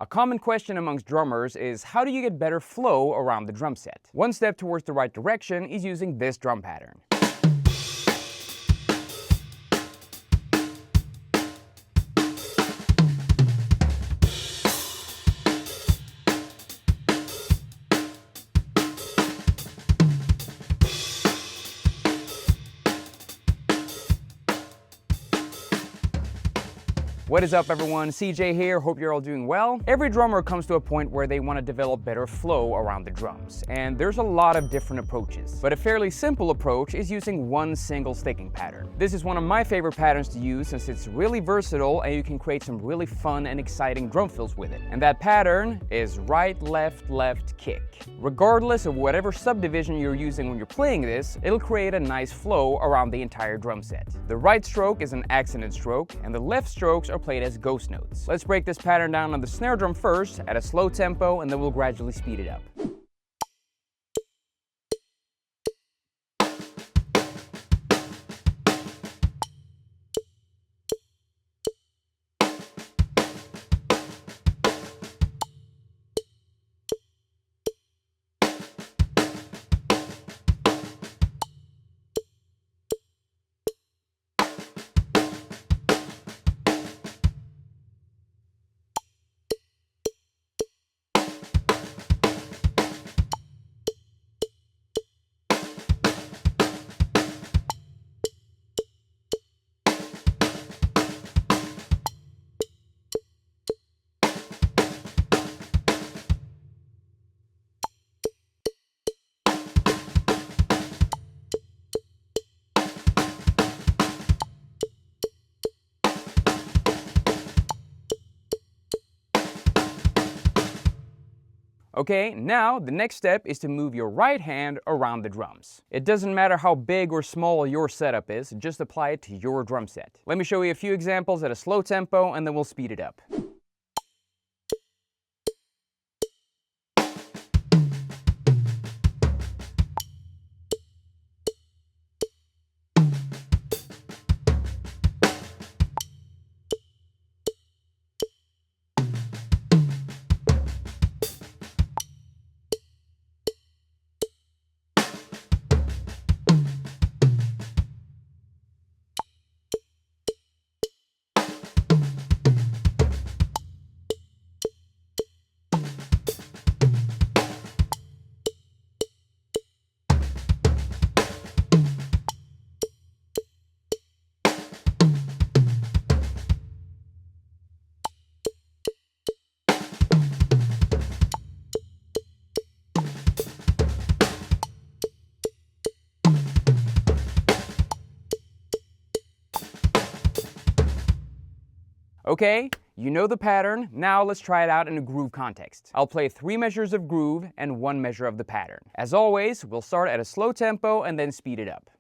A common question amongst drummers is how do you get better flow around the drum set? One step towards the right direction is using this drum pattern. What is up everyone, CJ here, hope you're all doing well. Every drummer comes to a point where they want to develop better flow around the drums, and there's a lot of different approaches. But a fairly simple approach is using one single sticking pattern. This is one of my favorite patterns to use since it's really versatile and you can create some really fun and exciting drum fills with it. And that pattern is right, left, left, kick. Regardless of whatever subdivision you're using when you're playing this, it'll create a nice flow around the entire drum set. The right stroke is an accented stroke, and the left strokes are played as ghost notes. Let's break this pattern down on the snare drum first at a slow tempo, and then we'll gradually speed it up. Okay, now the next step is to move your right hand around the drums. It doesn't matter how big or small your setup is, just apply it to your drum set. Let me show you a few examples at a slow tempo and then we'll speed it up. Okay, you know the pattern, now let's try it out in a groove context. I'll play 3 measures of groove and 1 measure of the pattern. As always, we'll start at a slow tempo and then speed it up.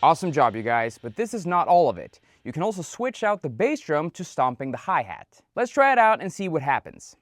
Awesome job, you guys, but this is not all of it. You can also switch out the bass drum to stomping the hi-hat. Let's try it out and see what happens.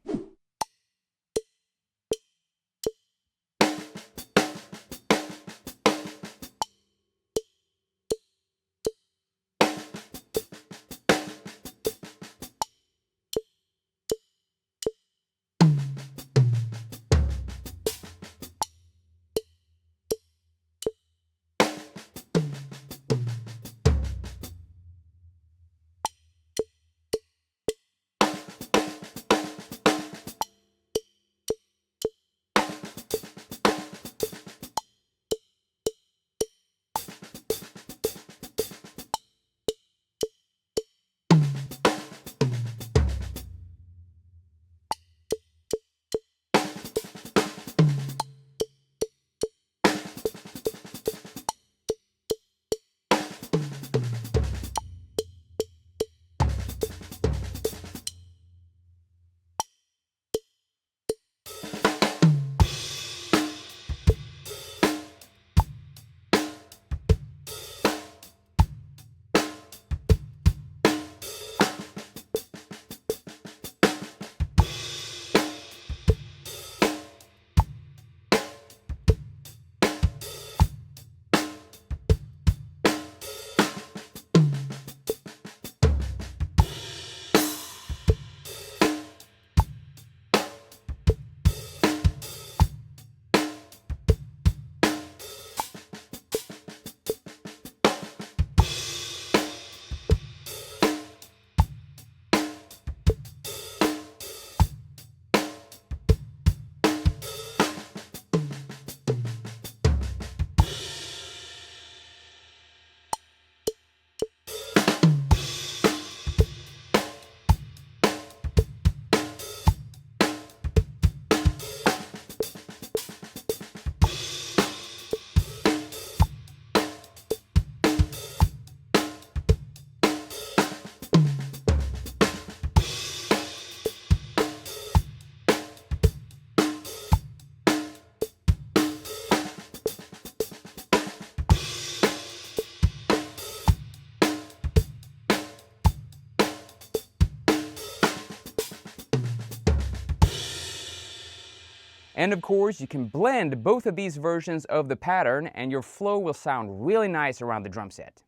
And of course, you can blend both of these versions of the pattern and your flow will sound really nice around the drum set.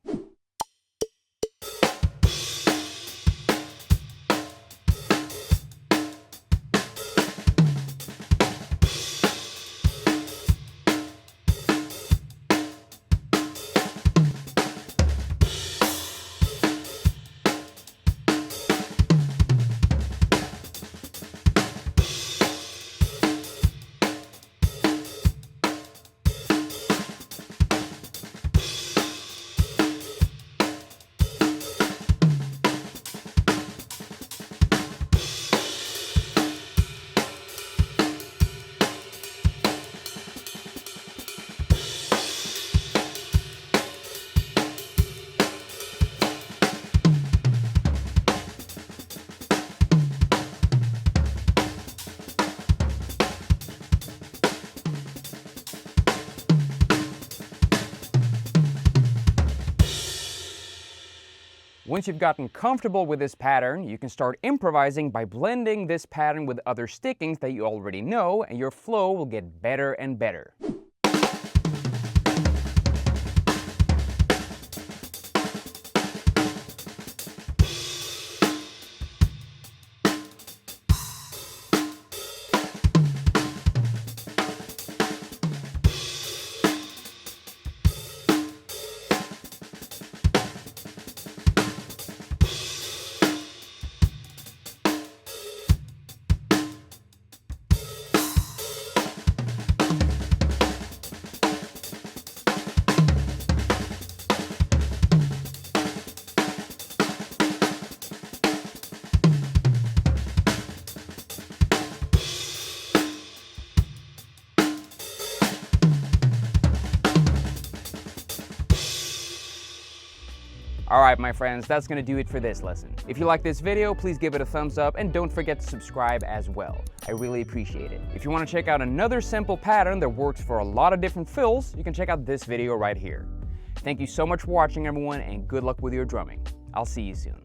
Once you've gotten comfortable with this pattern, you can start improvising by blending this pattern with other stickings that you already know, and your flow will get better and better. Alright my friends, that's gonna do it for this lesson. If you like this video, please give it a thumbs up and don't forget to subscribe as well. I really appreciate it. If you want to check out another simple pattern that works for a lot of different fills, you can check out this video right here. Thank you so much for watching, everyone, and good luck with your drumming. I'll see you soon.